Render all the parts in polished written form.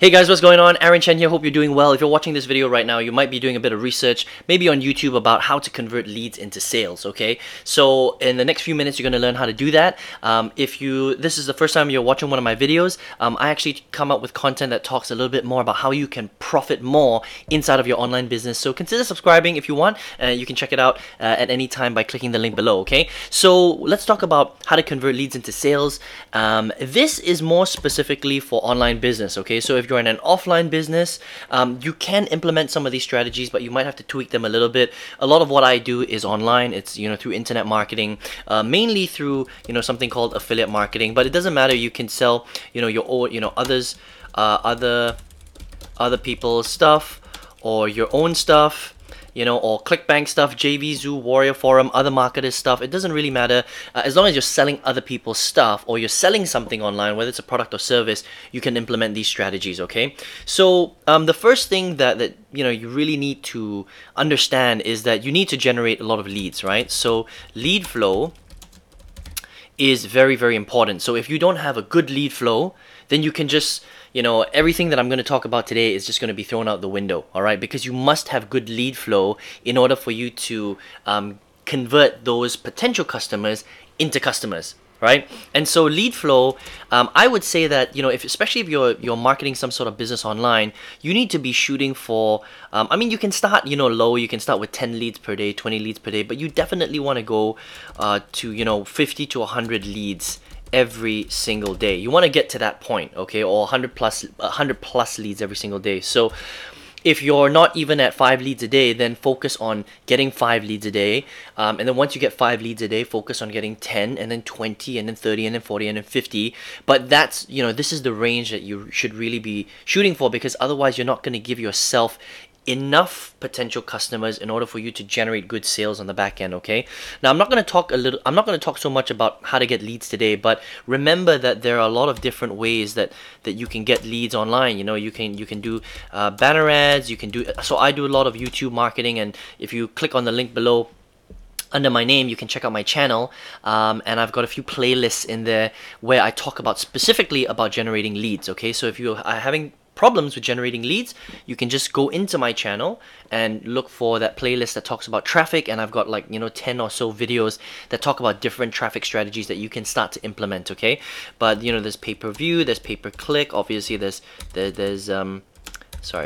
Hey guys, what's going on? Aaron Chen here, hope you're doing well. If you're watching this video right now, you might be doing a bit of research, maybe on YouTube, about how to convert leads into sales, okay? So in the next few minutes, you're going to learn how to do that. This is the first time you're watching one of my videos, I actually come up with content that talks a little bit more about how you can profit more inside of your online business. So consider subscribing if you want. You can check it out at any time by clicking the link below, okay? So let's talk about how to convert leads into sales. This is more specifically for online business, okay? So if you're in an offline business, you can implement some of these strategies, but you might have to tweak them a little bit. A lot of what I do is online. It's through internet marketing, mainly through something called affiliate marketing. But it doesn't matter. You can sell your own other people's stuff or your own stuff. Or ClickBank stuff, JVZoo, Warrior Forum, other marketers stuff. It doesn't really matter. As long as you're selling other people's stuff or you're selling something online, whether it's a product or service, you can implement these strategies, okay? So the first thing that you really need to understand is that you need to generate a lot of leads, right? So lead flow is very, very important. So if you don't have a good lead flow, then you can just everything that I'm going to talk about today is just going to be thrown out the window, all right? Because you must have good lead flow in order for you to convert those potential customers into customers, right? And so lead flow, I would say that especially if you're marketing some sort of business online, you need to be shooting for. You can start low. You can start with 10 leads per day, 20 leads per day, but you definitely want to go to 50 to 100 leads every single day. You want to get to that point, okay? Or 100 plus leads every single day. So if you're not even at 5 leads a day, then focus on getting 5 leads a day. And then once you get 5 leads a day, focus on getting 10 and then 20 and then 30 and then 40 and then 50. But that's, this is the range that you should really be shooting for, because otherwise you're not going to give yourself enough potential customers in order for you to generate good sales on the back end, okay? Now I'm not going to talk so much about how to get leads today, but remember that there are a lot of different ways that you can get leads online. You can do banner ads, so I do a lot of YouTube marketing, and if you click on the link below under my name, you can check out my channel, and I've got a few playlists in there where I talk specifically about generating leads, okay? So if you are having problems with generating leads, you can just go into my channel and look for that playlist that talks about traffic, and I've got 10 or so videos that talk about different traffic strategies that you can start to implement, okay? But there's pay-per-view, there's pay-per-click, obviously there's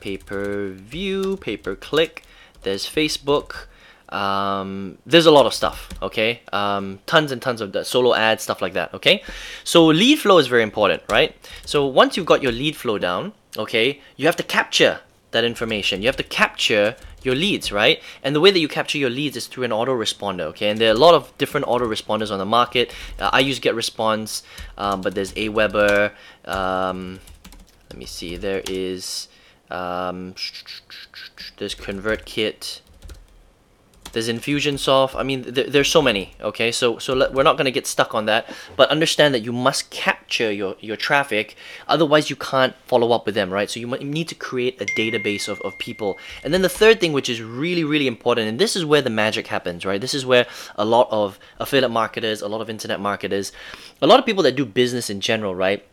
pay-per-view, pay-per-click, there's Facebook, there's a lot of stuff, okay? Tons and tons of solo ads, stuff like that, okay? So lead flow is very important, right? So once you've got your lead flow down, okay, you have to capture that information. You have to capture your leads, right? And the way that you capture your leads is through an autoresponder, okay? And there are a lot of different autoresponders on the market. I use GetResponse, but there's Aweber. Let me see. There's ConvertKit. There's Infusionsoft. There's so many, okay? So we're not going to get stuck on that, but understand that you must capture your traffic, otherwise you can't follow up with them, right? So you need to create a database of people. And then the third thing, which is really, really important, and this is where the magic happens, right? This is where a lot of affiliate marketers, a lot of internet marketers, a lot of people that do business in general, right?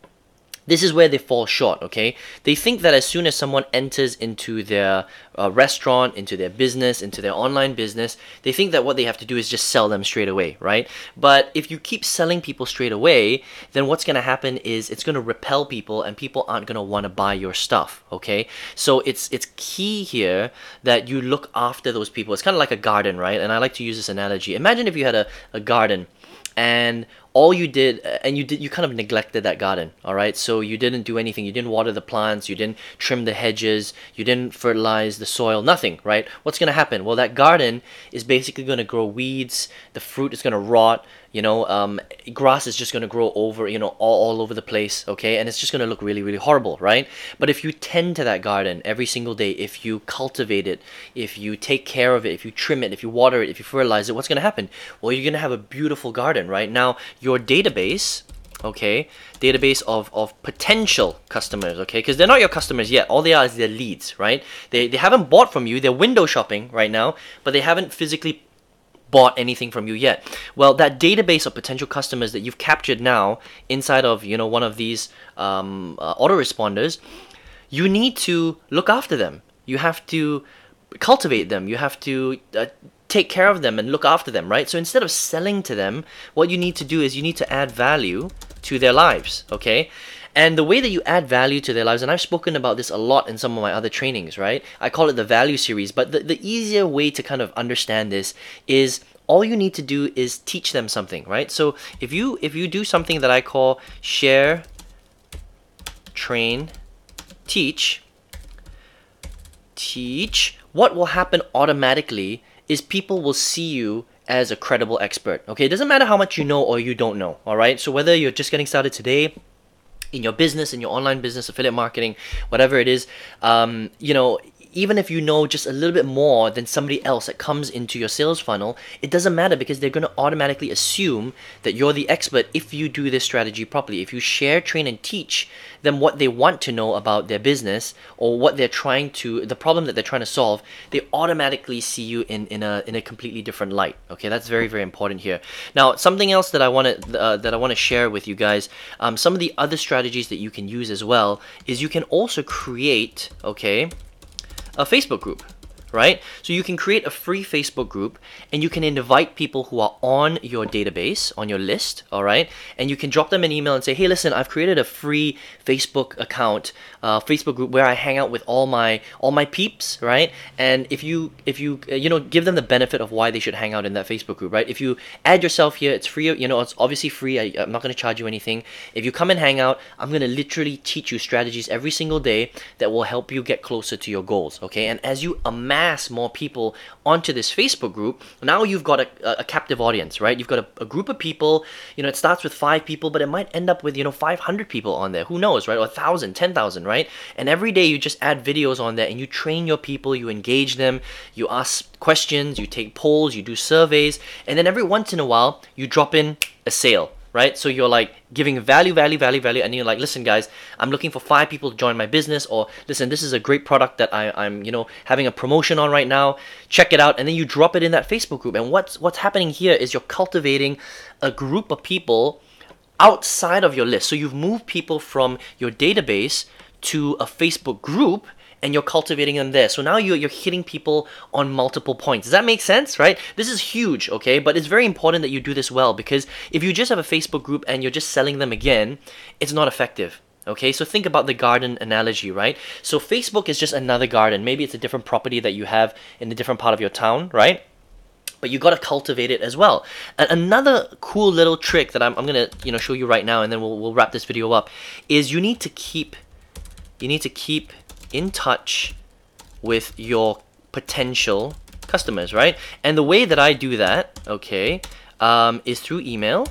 This is where they fall short, okay? They think that as soon as someone enters into their restaurant, into their business, into their online business, they think that what they have to do is just sell them straight away, right? But if you keep selling people straight away, then what's going to happen is it's going to repel people, and people aren't going to want to buy your stuff, okay? So it's key here that you look after those people. It's kind of like a garden, right? And I like to use this analogy. Imagine if you had a garden, and all you did, you kind of neglected that garden, all right? So you didn't do anything. You didn't water the plants. You didn't trim the hedges. You didn't fertilize the soil. Nothing, right? What's going to happen? Well, that garden is basically going to grow weeds. The fruit is going to rot. Grass is just going to grow over, all over the place, okay? And it's just going to look really, really horrible, right? But if you tend to that garden every single day, if you cultivate it, if you take care of it, if you trim it, if you water it, if you fertilize it, what's going to happen? Well, you're going to have a beautiful garden, right? Now, your database, okay, database of potential customers, okay, because they're not your customers yet. All they are is their leads, right? They haven't bought from you. They're window shopping right now, but they haven't physically bought anything from you yet. Well, that database of potential customers that you've captured now inside of one of these autoresponders, you need to look after them. You have to cultivate them. You have to take care of them and look after them, right? So instead of selling to them, what you need to do is you need to add value to their lives, okay? And the way that you add value to their lives, and I've spoken about this a lot in some of my other trainings, right? I call it the value series, but the easier way to kind of understand this is all you need to do is teach them something, right? So if you do something that I call share, train, teach, what will happen automatically is people will see you as a credible expert, okay? It doesn't matter how much you know or you don't know, all right? So whether you're just getting started today, in your business, in your online business, affiliate marketing, whatever it is, you know, even if you know just a little bit more than somebody else that comes into your sales funnel, it doesn't matter because they're going to automatically assume that you're the expert if you do this strategy properly. If you share, train, and teach them what they want to know about their business or what they're trying to, the problem that they're trying to solve, they automatically see you in a completely different light. Okay, that's very, very important here. Now, something else that I want to share with you guys, some of the other strategies that you can use as well is you can also create, okay, a Facebook group, right? So you can create a free Facebook group and you can invite people who are on your database, on your list, all right? And you can drop them an email and say, hey, listen, I've created a free Facebook account, Facebook group where I hang out with all my peeps, right? And if you know, give them the benefit of why they should hang out in that Facebook group, right? If you add yourself here, it's free, you know, it's obviously free. I'm not going to charge you anything. If you come and hang out, I'm going to literally teach you strategies every single day that will help you get closer to your goals, okay? And as you amass more people onto this Facebook group, now you've got a captive audience, right? You've got a group of people, you know, it starts with 5 people, but it might end up with, you know, 500 people on there. Who knows, right? Or 1,000, 10,000, right? And every day you just add videos on there and you train your people, you engage them, you ask questions, you take polls, you do surveys, and then every once in a while you drop in a sale, right? So you're like giving value, and you're like, listen guys, I'm looking for 5 people to join my business, or listen, this is a great product that I'm you know, having a promotion on right now, check it out, and then you drop it in that Facebook group. And what's happening here is you're cultivating a group of people outside of your list. So you've moved people from your database to a Facebook group, and you're cultivating them there. So now you're hitting people on multiple points. Does that make sense, right? This is huge, okay? But it's very important that you do this well, because if you just have a Facebook group and you're just selling them again, it's not effective. Okay, so think about the garden analogy, right? So Facebook is just another garden. Maybe it's a different property that you have in a different part of your town, right? But you got to cultivate it as well. And another cool little trick that I'm gonna, you know, show you right now, and then we'll wrap this video up, is you need to keep in touch with your potential customers, right? And the way that I do that, okay, is through email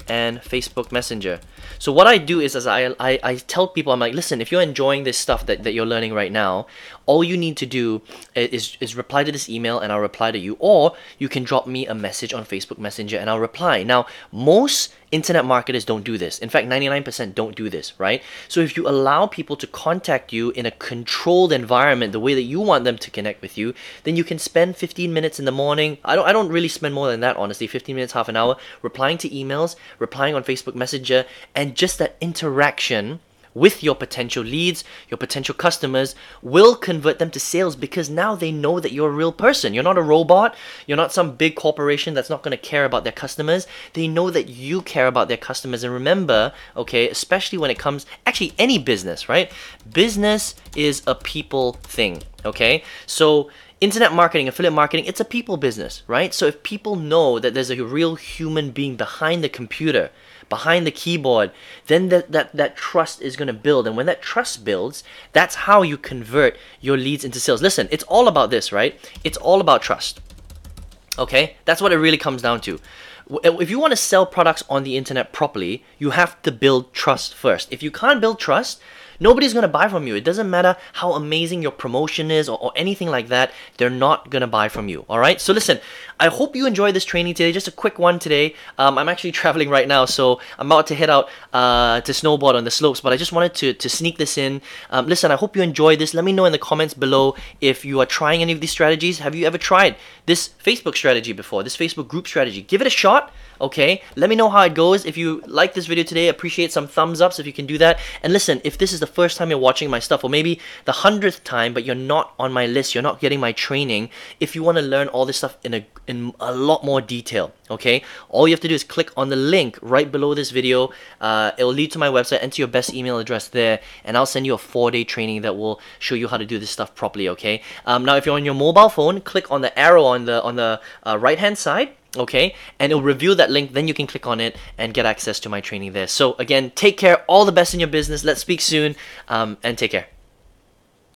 and Facebook Messenger. So what I do is I tell people, I'm like, listen, if you're enjoying this stuff that you're learning right now, all you need to do is reply to this email and I'll reply to you, or you can drop me a message on Facebook Messenger and I'll reply. Now, most internet marketers don't do this. In fact, 99% don't do this, right? So if you allow people to contact you in a controlled environment, the way that you want them to connect with you, then you can spend 15 minutes in the morning. I don't really spend more than that, honestly, 15 minutes, half an hour, replying to emails, replying on Facebook Messenger, and just that interaction with your potential leads, your potential customers, will convert them to sales, because now they know that you're a real person. You're not a robot. You're not some big corporation that's not going to care about their customers. They know that you care about their customers. And remember, okay, especially when it comes, actually any business, right? Business is a people thing, okay? So internet marketing, affiliate marketing, it's a people business, right? So if people know that there's a real human being behind the computer, behind the keyboard, then that trust is going to build. And when that trust builds, that's how you convert your leads into sales. Listen, it's all about this, right? It's all about trust. Okay? That's what it really comes down to. If you want to sell products on the internet properly, you have to build trust first. If you can't build trust, nobody's going to buy from you. It doesn't matter how amazing your promotion is or anything like that. They're not going to buy from you. All right? So listen, I hope you enjoyed this training today. Just a quick one today. I'm actually traveling right now, so I'm about to head out to snowboard on the slopes, but I just wanted to sneak this in. Listen, I hope you enjoyed this. Let me know in the comments below if you are trying any of these strategies. Have you ever tried this Facebook strategy before, this Facebook group strategy? Give it a shot. Okay, let me know how it goes. If you like this video today, appreciate some thumbs ups if you can do that. And listen, if this is the first time you're watching my stuff, or maybe the 100th time, but you're not on my list, you're not getting my training, if you want to learn all this stuff in a lot more detail, okay, all you have to do is click on the link right below this video. It will lead to my website, enter your best email address there, and I'll send you a 4-day training that will show you how to do this stuff properly, okay? Now, if you're on your mobile phone, click on the arrow on the right hand side, okay, and it'll reveal that link. Then you can click on it and get access to my training there. So again, take care, all the best in your business. Let's speak soon, and take care.